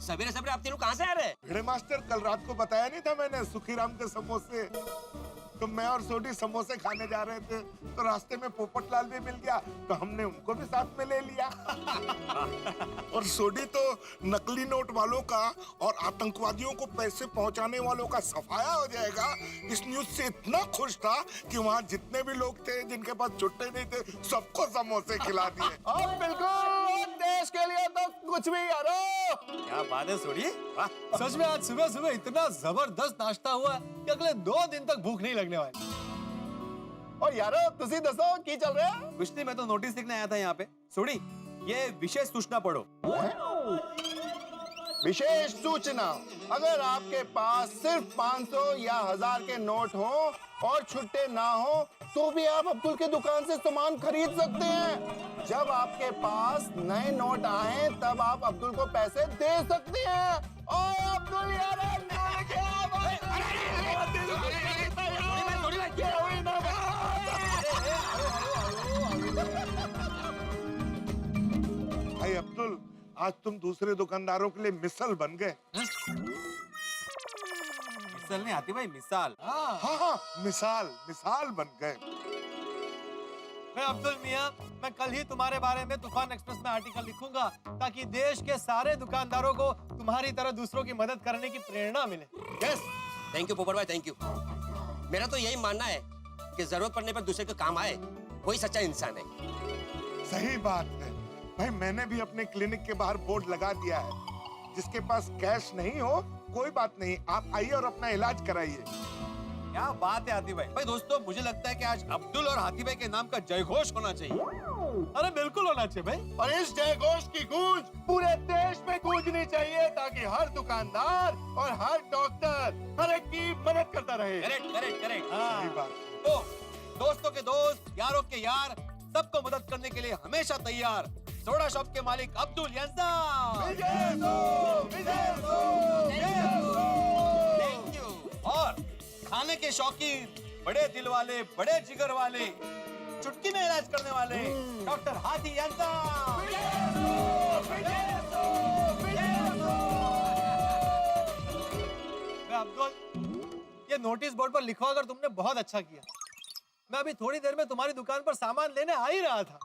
सवेरे सवेरे आप तीनों कहाँ से आ रहे हैं? भिड़े मास्टर, कल रात को बताया नहीं था मैंने सुखीराम के समोसे। तो मैं और सोडी समोसे खाने जा रहे थे, तो रास्ते में पोपटलाल भी मिल गया, तो हमने उनको भी साथ में ले लिया। और सोडी तो नकली नोट वालों का और आतंकवादियों को पैसे पहुंचाने वालों का सफाया हो जाएगा, इस न्यूज से इतना खुश था कि वहाँ जितने भी लोग थे जिनके पास छुट्टे नहीं थे, सबको समोसे खिला दिए। अब बिल्कुल देश के लिए तो कुछ भी यारो। क्या बात है सोडी, सच में आज सुबह सुबह इतना जबरदस्त नाश्ता हुआ कि अगले 2 दिन तक भूख नहीं लगने वाली। और यारो तुसी दसो की चल रहा है? कुछ नहीं, मैं तो नोटिस लिखने आया था यहाँ पे। सोडी, ये विशेष सूचना पढ़ो। विशेष सूचना, अगर आपके पास सिर्फ 500 या 1000 के नोट हो और छुट्टे ना हो तो भी आप अब्दुल के दुकान से सामान खरीद सकते हैं। जब आपके पास नए नोट आए तब आप अब्दुल को पैसे दे सकते हैं। और अब्दुल यार भाई अब्दुल, आज तुम दूसरे दुकानदारों के लिए मिसल बन गए। मिसल नहीं आती भाई, मिसाल। हाँ, मिसाल बन गए। मैं अब्दुल मियां, मैं कल ही तुम्हारे बारे में तूफान एक्सप्रेस में आर्टिकल लिखूंगा ताकि देश के सारे दुकानदारों को तुम्हारी तरह दूसरों की मदद करने की प्रेरणा मिले। यस, थैंक यू पोपट भाई, थैंक यू। मेरा तो यही मानना है कि जरूरत पड़ने पर दूसरे के काम आए, वही सच्चा इंसान है। सही बात है भाई, मैंने भी अपने क्लिनिक के बाहर बोर्ड लगा दिया है, जिसके पास कैश नहीं हो कोई बात नहीं, आप आइए और अपना इलाज कराइए। क्या बात है हाथी भाई। भाई दोस्तों, मुझे लगता है कि आज अब्दुल और हाथी भाई के नाम का जयघोष होना चाहिए। अरे बिल्कुल होना चाहिए भाई। और इस जयघोष की गूंज पूरे देश में गूंजनी चाहिए ताकि हर दुकानदार और हर डॉक्टर हर एक की मदद करता रहे। Correct correct correct. सही बात। तो दोस्तों के दोस्त, यारों के यार, सबको मदद करने के लिए हमेशा तैयार सोडा शॉप के मालिक अब्दुल थैंक यू। और खाने के शौकीन, बड़े दिल वाले, बड़े जिगर वाले, चुटकी में इलाज करने वाले डॉक्टर हाथी अब्दुल, ये नोटिस बोर्ड पर लिखवा कर तुमने बहुत अच्छा किया। मैं अभी थोड़ी देर में तुम्हारी दुकान पर सामान लेने आ ही रहा था।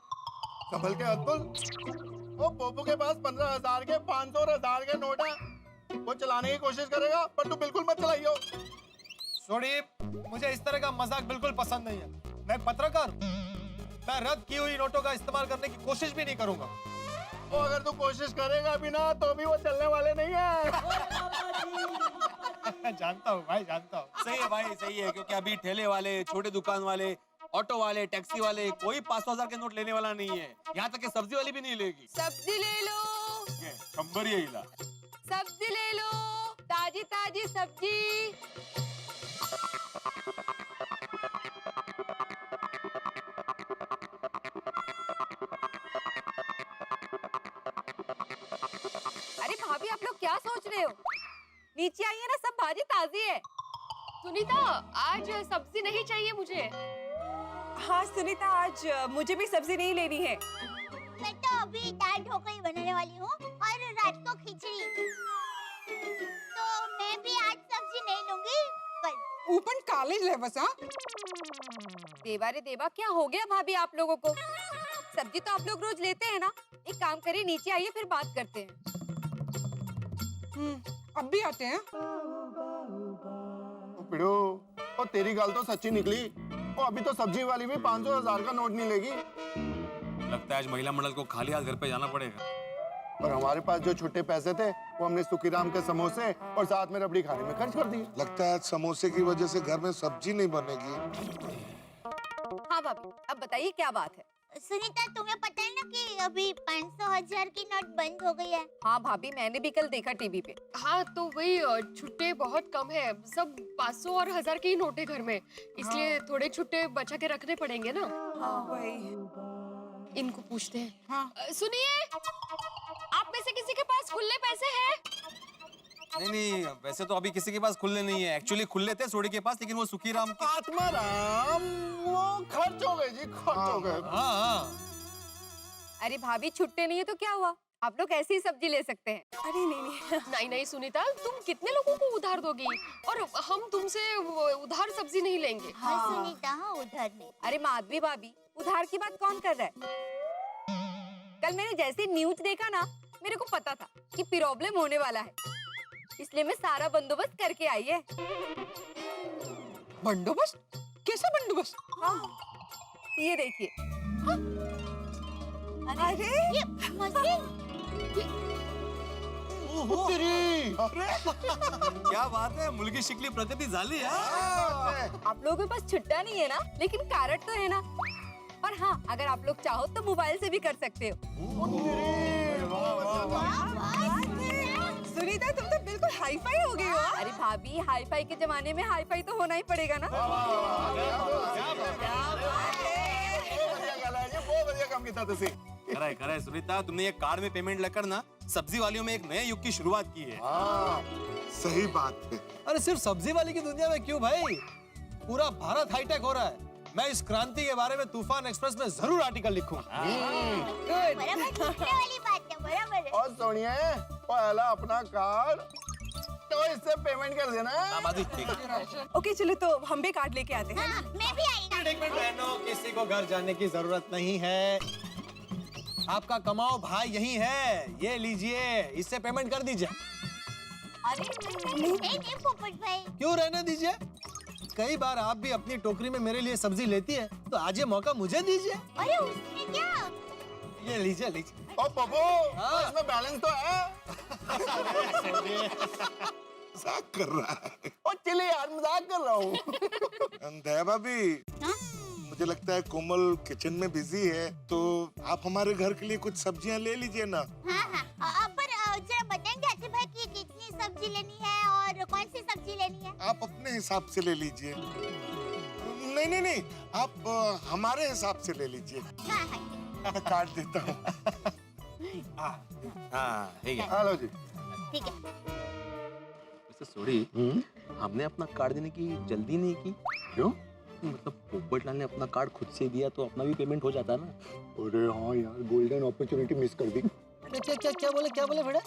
संभल के अब्दुल, वो पोपू के पास 15,000 के 500 और 1000 के नोट है, वो चलाने की कोशिश करेगा पर तू बिल्कुल मत चलाइयो। सोडी, मुझे इस तरह का मजाक बिल्कुल पसंद नहीं है। मैं पत्रकार हूं, मैं रद्द की हुई नोटों का इस्तेमाल करने की कोशिश भी नहीं करूंगा। वो अगर तू कोशिश करेगा भी ना तो भी वो चलने वाले नहीं है। जानता हूँ भाई, जानता हूँ। सही है भाई, सही है, क्योंकि अभी ठेले वाले, छोटे दुकान वाले, ऑटो वाले, टैक्सी वाले कोई 500,000 के नोट लेने वाला नहीं है। यहाँ तक कि सब्जी वाली भी नहीं लेगी। सब्जी ले लो, ये शंबर ही हिला। सब्जी ले लो, ताजी ताजी सब्जी। अरे भाभी, आप लोग क्या सोच रहे हो? नीचे आइए ना, सब भाजी ताजी है। सुनीता, आज सब्जी नहीं चाहिए मुझे। हाँ सुनीता, आज मुझे भी सब्जी नहीं लेनी है। मैं तो अभी दाल ढोकली बनाने वाली हूँ और रात को खिचड़ी, तो मैं भी आज सब्जी नहीं लूंगी कल। ऊपर कॉलेज है बस। हाँ देवा रे देवा, क्या हो गया भाभी आप लोगों को? सब्जी तो आप लोग रोज लेते हैं ना। एक काम करिए, नीचे आइए, फिर बात करते हैं। अब भी आते हैं। पिड़ो, और तेरी गाल तो सच्ची निकली। और अभी तो सब्जी वाली भी 500 और 1000 का नोट नहीं लेगी। लगता है आज महिला मंडल को खाली हाथ घर पे जाना पड़ेगा। और हमारे पास जो छुट्टे पैसे थे वो हमने सुखीराम के समोसे और साथ में रबड़ी खाने में खर्च कर दिए। लगता है समोसे की वजह से घर में सब्जी नहीं बनेगी। हाँ भाभी, अब बताइए क्या बात है? सुनीता, तुम्हें पता है ना कि अभी 500 1000 की नोट बंद हो गई है। हाँ भाभी, मैंने भी कल देखा टीवी पे। हाँ तो वही, छुट्टे बहुत कम है, सब 500 और 1000 के ही नोट है घर में, इसलिए थोड़े छुट्टे बचा के रखने पड़ेंगे ना। हाँ वही। इनको पूछते हैं। हाँ। सुनिए, आप में से किसी के पास खुले पैसे हैं? नहीं, वैसे तो अभी किसी के पास खुले नहीं है। एक्चुअली खुले थे सोडी के पास, लेकिन वो सुखीराम के। आत्माराम, वो खर्च हो गए जी, खर्च हो गए। हाँ। अरे भाभी, छुट्टे नहीं है तो क्या हुआ? आप लोग ऐसी ही सब्जी ले सकते हैं। अरे नहीं नहीं सुनीता, तुम कितने लोगों को उधार दोगी? और हम तुमसे उधार सब्जी नहीं लेंगे। हाँ सुनीता, हाँ उधर नहीं। अरे माधवी भाभी, उधार की बात कौन कर रहा है? कल मैंने जैसे न्यूज देखा ना, मेरे को पता था कि प्रॉब्लम होने वाला है, इसलिए मैं सारा बंदोबस्त करके आई है। बंदोबस्त? कैसा बंदोबस्त? हाँ, ये देखिए। हाँ? अरे ये मछली तेरी क्या बात है, मुलगी शिकली प्रगति झाली है। आप लोगों के पास छुट्टा नहीं है ना, लेकिन कारट तो है ना। और हाँ, अगर आप लोग चाहो तो मोबाइल से भी कर सकते हो। सुनीता, तुम तो बिल्कुल हाई फाई हो गई हो। अरे भाभी, हाई फाई के जमाने में हाई फाई तो होना ही पड़ेगा ना। बहुत बढ़िया काम किया तुसी। करे सुनीता, तुमने ये कार्ड में पेमेंट लेकर ना सब्जी वालियों में एक नए युग की शुरुआत की है। सही बात है। अरे सिर्फ सब्जी वाली की दुनिया में क्यों भाई, पूरा भारत हाईटेक हो रहा है। मैं इस क्रांति के बारे में तूफान एक्सप्रेस में जरूर आर्टिकल लिखूंगा। बराबर सीखने वाली बात है, बराबर है। और सोनिया, पहला अपना कार्ड तो इससे पेमेंट कर देना। ओके चलो, तो हम भी कार्ड लेके आते हैं। हाँ, मैं भी आई ना। एक मिनट बहनों, किसी को घर जाने की जरूरत नहीं है। आपका कमाओ भाई यही है, ये लीजिए, इससे पेमेंट कर दीजिए। अरे नहीं नहीं पोपट भाई, क्यों रहने दीजिए, कई बार आप भी अपनी टोकरी में मेरे लिए सब्जी लेती है, तो आज ये मौका मुझे दीजिए। अरे उसमें क्या? ये लीजिए लीजिए। और पप्पू, हाँ। इसमें बैलेंस तो है। मजाक कर रहा है। और चलिए यार, मजाक कर रहा हूँ। दया भाभी, हाँ? मुझे लगता है कोमल किचन में बिजी है, तो आप हमारे घर के लिए कुछ सब्जियां ले लीजिए ना। हाँ हाँ, पर जरा बताएंगे आतिफ भाई कि कितनी सब्जी लेनी है और कौन सी सब्जी लेनी है? आप अपने हिसाब से ले लीजिए। नहीं नहीं नहीं, आप हमारे हिसाब से ले लीजिए। हाँ हाँ मैं काट देता हूँ। हाँ ठीक है। हेलो जी। ठीक है। वैसे सॉरी, हमने अपना कार्ड देने की जल्दी नहीं की। क्यों? मतलब पोपट लाल ने अपना कार्ड खुद से दिया तो अपना भी पेमेंट हो जाता ना। अरे हाँ यार, गोल्डन अपॉर्चुनिटी मिस कर दी। क्या बोले बड़े?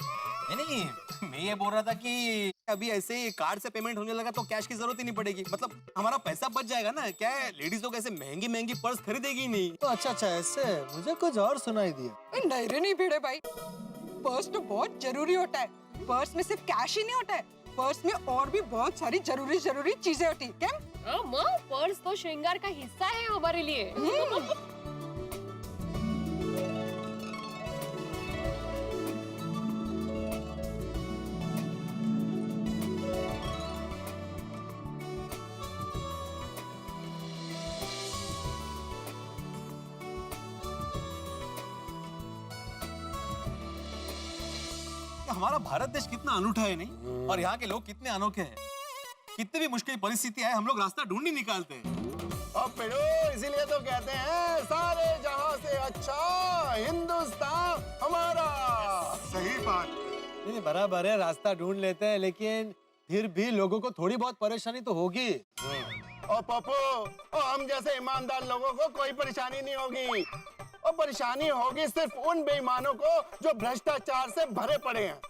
नहीं, मैं ये बोल रहा था कि अभी ऐसे ही कार्ड से पेमेंट होने लगा तो कैश की जरूरत ही नहीं पड़ेगी, मतलब हमारा पैसा बच जाएगा ना। क्या है, लेडीज लोग ऐसे महंगी महंगी पर्स खरीदेगी नहीं। तो अच्छा ऐसे, मुझे कुछ और सुनाई दिया। नहीं रे नहीं भिड़े भाई, पर्स तो बहुत जरूरी होता है। पर्स में सिर्फ कैश ही नहीं होता है, पर्स में और भी बहुत सारी जरूरी चीजें होती है। क्या? हाँ माँ, पर्स तो श्रृंगार का हिस्सा है हमारे लिए। हमारा भारत देश कितना अनूठा है नहीं, और यहाँ के लोग कितने अनोखे हैं। कितनी भी मुश्किल परिस्थिति आए, हम लोग रास्ता ढूंढ ही निकालते हैं। अब पिड़ो, इसीलिए तो कहते हैं सारे जहां से अच्छा हिंदुस्तान हमारा। सही बात। नहीं बराबर है, रास्ता ढूंढ लेते हैं, लेकिन फिर भी लोगों को थोड़ी बहुत परेशानी तो होगी। और पप्पू, हम जैसे ईमानदार लोगों को कोई परेशानी नहीं होगी। और परेशानी होगी सिर्फ उन बेईमानों को जो भ्रष्टाचार से भरे पड़े हैं।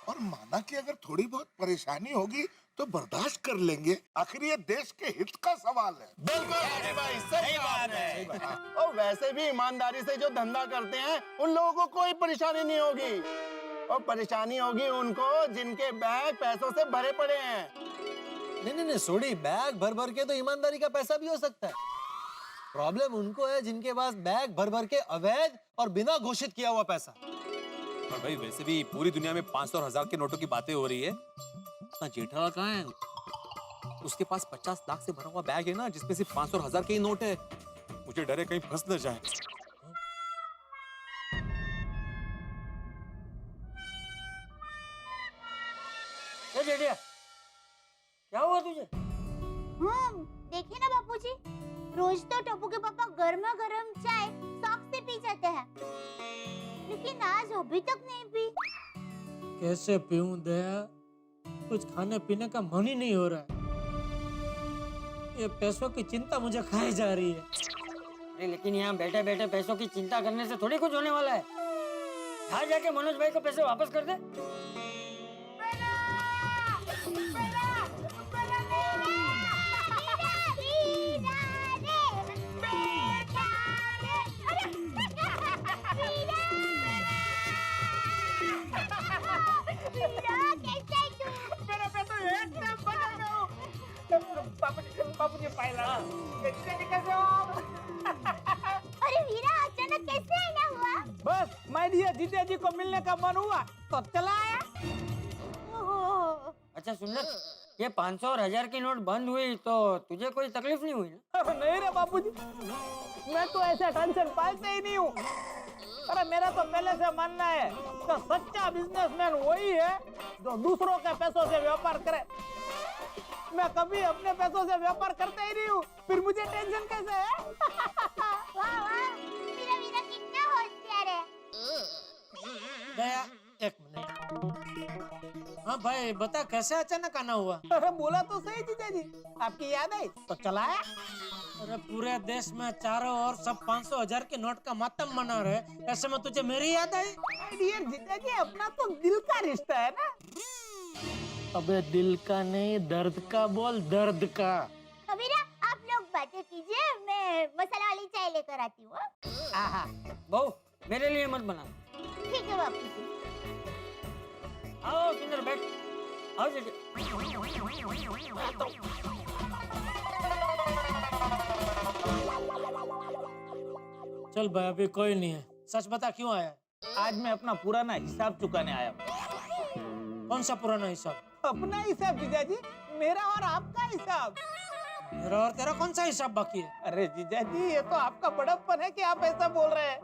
और माना कि अगर थोड़ी बहुत परेशानी होगी तो बर्दाश्त कर लेंगे, आखिर ये देश के हित का सवाल है। बिल्कुल हाजी भाई, सही बात है। और वैसे भी ईमानदारी से जो धंधा करते हैं उन लोगों को कोई परेशानी नहीं होगी। और परेशानी होगी उनको जिनके बैग पैसों से भरे पड़े हैं। नहीं सोडी, बैग भर भर के तो ईमानदारी का पैसा भी हो सकता है। प्रॉब्लम उनको है जिनके पास बैग भर भर के अवैध और बिना घोषित किया हुआ पैसा। और भाई वैसे भी पूरी दुनिया में 500 और 1000 के नोटों की बातें हो रही है। अपना जेठालाल कहाँ है? उसके पास 50 लाख से भरा हुआ बैग है ना, जिसमें सिर्फ 500 और 1000 के ही नोट है। मुझे डर है कहीं फंस न जाए। जेठिया, क्या हुआ तुझे? देखिए ना बापूजी, रोज तो टप्पू के पापा गर्मा गर्म चाय शौक से पी जाते हैं, लेकिन आज अभी तक नहीं पी। कैसे पीऊं दया, कुछ खाने पीने का मन ही नहीं हो रहा है। ये पैसों की चिंता मुझे खाई जा रही है। अरे लेकिन यहाँ बैठे बैठे पैसों की चिंता करने से थोड़ी कुछ होने वाला है। यहाँ जाके मनोज भाई को पैसे वापस कर दे। बाबूजी पाइला कैसे हो? अरे वीरा अचानक कैसे आना हुआ? बस मैं जीजा जी को मिलने का मन हुआ तो चला आया। ओहो, अच्छा सुंदर, ये 500 और 1000 की नोट बंद हुई तो तुझे कोई तकलीफ नहीं हुई ना? नहीं रे बाबूजी, मैं तो ऐसा टेंशन पालते ही नहीं हूँ। अरे मेरा तो पहले से मानना है तो सच्चा बिजनेसमैन वही है जो दूसरों के पैसों से व्यापार करे। मैं कभी अपने पैसों से व्यापार करता ही नहीं हूँ, फिर मुझे टेंशन कैसे है? वाह वाह, मेरा वीरा कितना होशियार है। दया, एक मिनट। हाँ भाई बता, कैसे अचानक आना हुआ? अरे बोला तो सही जीजा जी, आपकी याद आई तो चला आया। अरे पूरे देश में चारों ओर सब 500-1000 के नोट का मातम मना रहे, ऐसे में तुझे मेरी याद आई? डियर जीजा जी, अपना तो दिल का रिश्ता है ना। अबे दिल का नहीं, दर्द का बोल, दर्द का। कबीरा आप लोग बातें कीजिए, मैं मसाला वाली चाय लेकर आती हूँ। आहा, बहू मेरे लिए मत बना। ठीक है बापू जी। आओ सुंदर बैठ, आओ जीजा। चल भाई अभी कोई नहीं है, सच बता क्यों आया? आज मैं अपना पुराना हिसाब चुकाने आया हूँ। कौन सा पुराना हिसाब? अपना हिसाब जीजा जी, मेरा और आपका हिसाब। मेरा और तेरा कौन सा हिसाब बाकी है? अरे जीजा जी, ये तो आपका बड़प्पन है कि आप ऐसा बोल रहे हैं।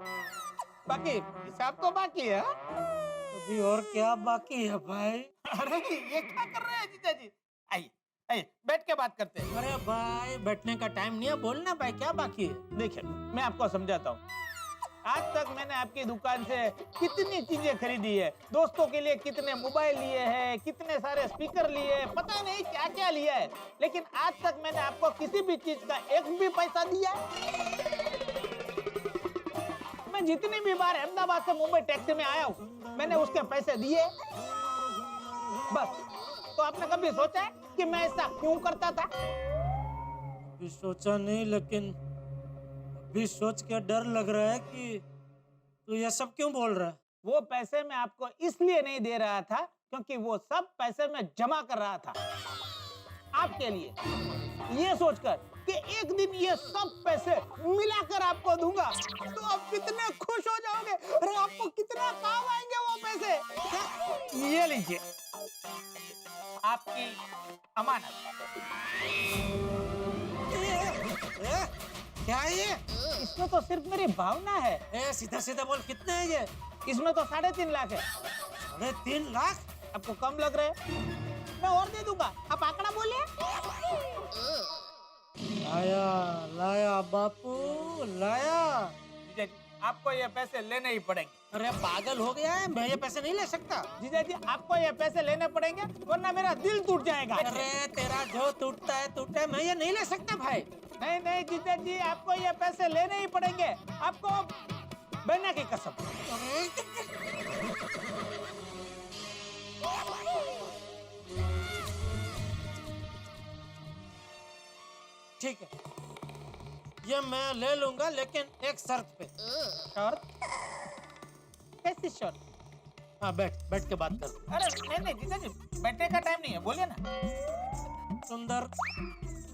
बाकी हिसाब तो बाकी है। अभी और क्या बाकी है भाई? अरे ये क्या कर रहे हैं जीजा जी? आइए आइए बैठ के बात करते हैं। अरे भाई बैठने का टाइम नहीं है, बोलना भाई क्या बाकी है? देखिए मैं आपको समझाता हूँ। आज तक मैंने आपकी दुकान से कितनी चीजें खरीदी है, दोस्तों के लिए कितने मोबाइल लिए हैं, कितने सारे स्पीकर लिए हैं, पता नहीं क्या क्या लिया है, लेकिन आज तक मैंने आपको किसी भी चीज का एक भी पैसा दिया है? मैं जितनी भी बार अहमदाबाद से मुंबई टैक्सी में आया हूँ, मैंने उसके पैसे दिए बस। तो आपने कभी सोचा है कि मैं ऐसा क्यों करता था? अभी सोचा नहीं, लेकिन अभी सोच के डर लग रहा है कि तू ये सब क्यों बोल रहा है। वो पैसे मैं आपको इसलिए नहीं दे रहा था क्योंकि वो सब पैसे मैं जमा कर रहा था आपके लिए, ये सोचकर कि एक दिन ये सब पैसे मिलाकर आपको दूंगा तो आप कितने खुश हो जाओगे। अरे आपको कितना काम आएंगे वो पैसे। ये लीजिए आपकी अमानत। क्या है ये? इसमें तो सिर्फ मेरी भावना है। सीधा सीधा बोल, कितने है ये? इसमें तो 3.5 लाख है। 3.5 लाख? आपको कम लग रहा है? मैं और दे दूंगा, आप आंकड़ा बोलिए। लाया लाया बापू लाया। जीजा जी आपको ये पैसे लेने ही पड़ेंगे। अरे पागल हो गया है, मैं ये पैसे नहीं ले सकता। जीजा जी आपको ये पैसे लेने पड़ेंगे वरना मेरा दिल टूट जाएगा। अरे तेरा जो टूटता है, मैं ये नहीं ले सकता भाई। नहीं नहीं जीजा जी आपको ये पैसे लेने ही पड़ेंगे, आपको बहना की कसम। ठीक है ये मैं ले लूंगा, लेकिन एक शर्त पे। शर्त? कैसी शर्त? हाँ बैठ के बात कर। अरे नहीं जीजा जी बैठने का टाइम नहीं है, बोलिए ना। सुंदर,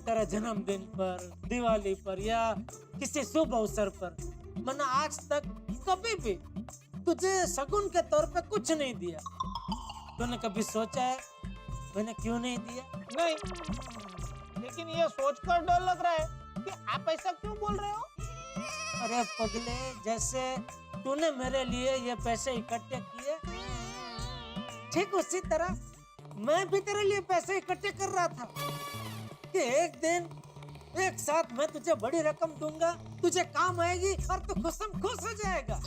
तेरा जन्मदिन पर, दिवाली पर या किसी शुभ अवसर पर मैंने आज तक कभी भी तुझे शगुन के तौर पे कुछ नहीं दिया। तूने कभी सोचा है मैंने क्यों नहीं दिया? नहीं, लेकिन ये सोचकर डर लग रहा है कि आप ऐसा क्यों बोल रहे हो? अरे पगले, जैसे तूने मेरे लिए ये पैसे इकट्ठे किए, ठीक उसी तरह मैं भी तेरे लिए पैसे इकट्ठे कर रहा था कि एक दिन एक साथ मैं तुझे बड़ी रकम दूंगा, तुझे काम आएगी और तू खुशम खुश हो जाएगा।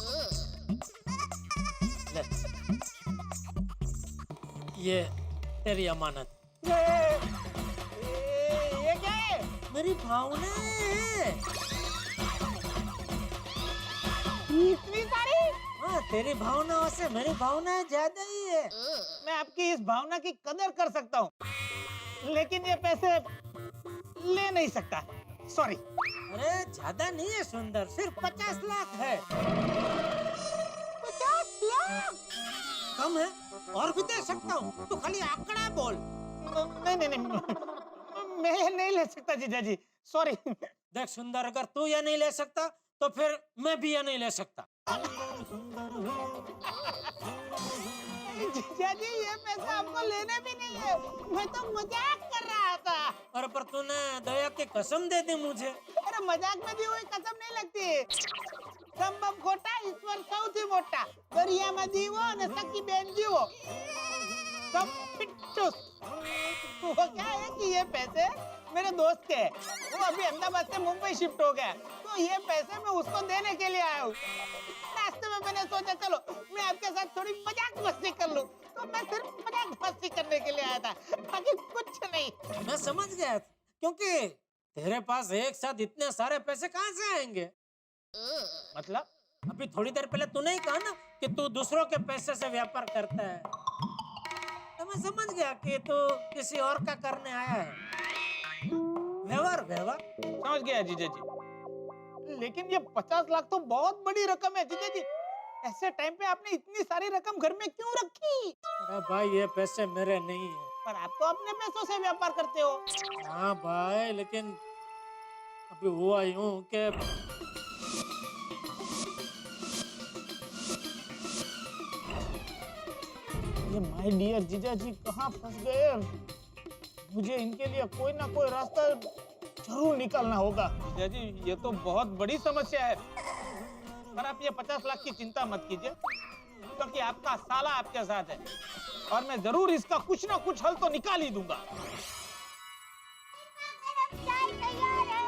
ले, ये तेरी अमानत। ये क्या है? मेरी भावना है। इतनी सारी? हाँ, तेरी भावनाओं से मेरी भावनाएं ज्यादा ही है। मैं आपकी इस भावना की कदर कर सकता हूँ, लेकिन ये पैसे ले नहीं सकता। सॉरी। अरे ज्यादा नहीं है सुंदर, सिर्फ 50 लाख है। 50 लाख? कम है? और भी दे सकता हूँ, तू खाली आंकड़ा बोल। नहीं नहीं नहीं, मैं नहीं ले सकता जीजा जी, सॉरी। देख सुंदर, अगर तू ये नहीं ले सकता तो फिर मैं भी ये नहीं ले सकता। जीजा जी, ये पैसा आपको लेने भी नहीं है, मैं तो मजाक कर रहा था। अरे पर तूने दया की कसम दे दी मुझे। अरे मजाक में दी हुई कसम नहीं लगती। संभव खोटा, ईश्वर सौથી મોટા, દરિયામાં દીવો અને સખી બેન જીવો। सब पिट्टूस। वो क्या है कि ये पैसे मेरे दोस्त के हैं, वो अभी अहमदाबाद से मुंबई शिफ्ट हो गया, तो ये पैसे मैं उसको देने के लिए आया हूँ। रास्ते में मैंने सोचा चलो मैं आपके साथ थोड़ी मजाक मस्ती कर लूं, तो मैं सिर्फ मजाक मस्ती करने के लिए आया था, बाकी कुछ नहीं। मैं समझ गया, क्योंकि तेरे पास एक साथ इतने सारे पैसे कहाँ से आएंगे? मतलब अभी थोड़ी देर पहले तूने ही कहा ना कि तू दूसरों के पैसे से व्यापार करता है, तो मैं समझ गया कि तू किसी और का करने आया है। व्यवहार व्यवहार समझ गया जीजा जी, लेकिन ये 50 लाख तो बहुत बड़ी रकम है जीजा जी। ऐसे टाइम पे आपने इतनी सारी रकम घर में क्यों रखी? अरे भाई, ये पैसे मेरे नहीं है। पर आप तो अपने पैसों से व्यापार करते हो। हाँ भाई, लेकिन अभी हुआ यूं कि ये माय डियर जीजा जी कहाँ फंस गए? मुझे इनके लिए कोई ना कोई रास्ता जरूर निकालना होगा। जीजा जी, ये तो बहुत बड़ी समस्या है, पर आप ये 50 लाख की चिंता मत कीजिए, क्योंकि आपका साला आपके साथ है और मैं जरूर इसका कुछ ना कुछ हल तो निकाल ही दूंगा। चाय तैयार है।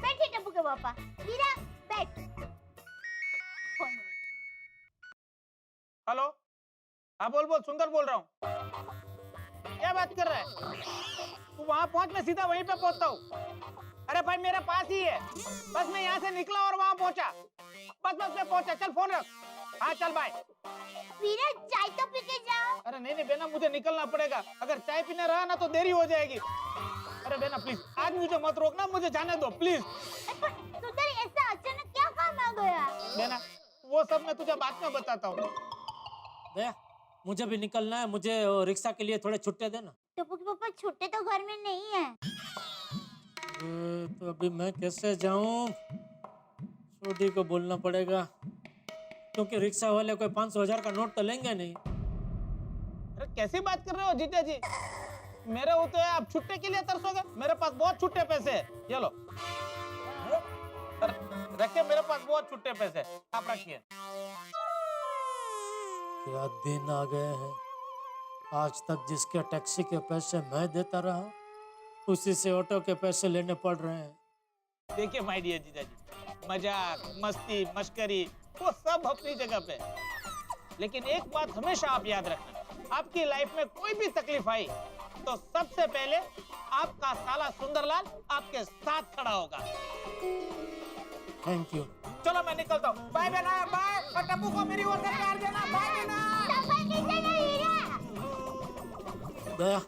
बैठिए टप्पू के पापा। हीरा बैठ। हेलो, हाँ बोल बोल, सुंदर बोल रहा हूँ। क्या बात कर रहा है? तू वहाँ पहुँच, मैं सीधा वहीं पे पहुँचता हूँ। अरे भाई मेरा पास ही है, बस मैं यहाँ से निकला और वहाँ पहुँचा, बस मैं पहुँचा। चल फोन रख। हाँ चल बाय। वीरा, चाय तो पी के जाओ। अरे नहीं नहीं बेना, मुझे निकलना पड़ेगा, अगर चाय पीने रहा ना तो देरी हो जाएगी। अरे बेना प्लीज, आज मुझे मत रोकना, मुझे जाने दो प्लीज। सुंदर, ऐसा अचानक क्या काम आ गया? बेना, वो सब मैं तुझे बाद में बताता हूँ। मुझे भी निकलना है, मुझे रिक्शा के लिए थोड़े छुट्टे देना। टप्पू के पापा, छुट्टे तो घर में नहीं है। तो अभी मैं कैसे जाऊं? छोटी को बोलना पड़ेगा, क्योंकि रिक्शा वाले कोई 500,000 का नोट तो लेंगे नहीं। अरे कैसी बात कर रहे हो जीजा जी? मेरे होते हैं आप छुट्टे के लिए तरसोगे? मेरे पास बहुत छुट्टे पैसे हैं, ये लो रखिए, मेरे पास बहुत छुट्टे पैसे, आप रखिए। क्या दिन आ गए हैं, आज तक जिसके टैक्सी के पैसे मैं देता रहा, उसी से ऑटो के पैसे लेने पड़ रहे हैं। देखिए माय डियर जीजा जी, मजाक मस्ती मस्करी वो सब अपनी जगह पे, लेकिन एक बात हमेशा आप याद रखना, आपकी लाइफ में कोई भी तकलीफ आई तो सबसे पहले आपका साला सुंदरलाल आपके साथ खड़ा होगा। Thank you. चलो मैं निकलता हूँ, बाय बेना, बाय। और टप्पू को मेरी ओर से प्यार देना, बाय बेना। दया,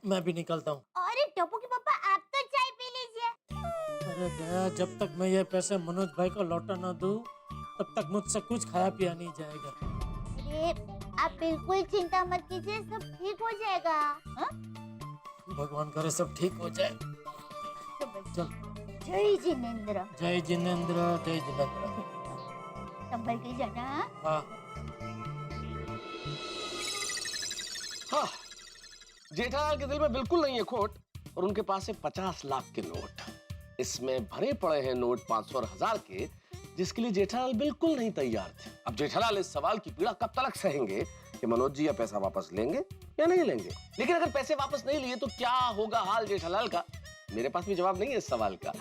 मैं भी निकलता हूँ। अरे टप्पू के पापा, आप तो चाय पी लीजिए। अरे दया, जब तक मैं ये पैसे मनोज भाई को लौटा ना दूं, तब तक मुझसे कुछ खाया पिया नहीं जाएगा। अरे आप बिल्कुल चिंता मत कीजिए, सब ठीक हो जाएगा। हाँ? भगवान करे सब ठीक हो जाए। चल। जय जिनेंद्र। जय जिनेंद्र, जय जिनेंद्र। संभल के जाना। हाँ। हाँ, जेठालाल के दिल में बिल्कुल नहीं है खोट, और उनके पास है 50 लाख के नोट। इसमें भरे पड़े हैं नोट 500 और 1000 के, जिसके लिए जेठालाल बिल्कुल नहीं तैयार थे। अब जेठालाल इस सवाल की पीड़ा कब तक सहेंगे कि मनोज जी या पैसा वापस लेंगे या नहीं लेंगे। लेकिन अगर पैसे वापस नहीं लिए तो क्या होगा हाल जेठालाल का? मेरे पास भी जवाब नहीं है इस सवाल का,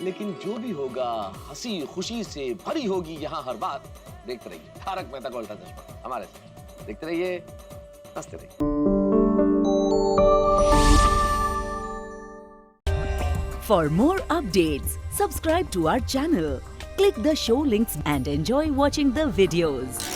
लेकिन जो भी होगा हंसी खुशी से भरी होगी यहाँ हर बात। देखते रहिए तारक मेहता का उल्टा चश्मा हमारे साथ, देखते रहिए, हंसते रहिए। For more updates, subscribe to our channel, Click the show links and enjoy watching the videos.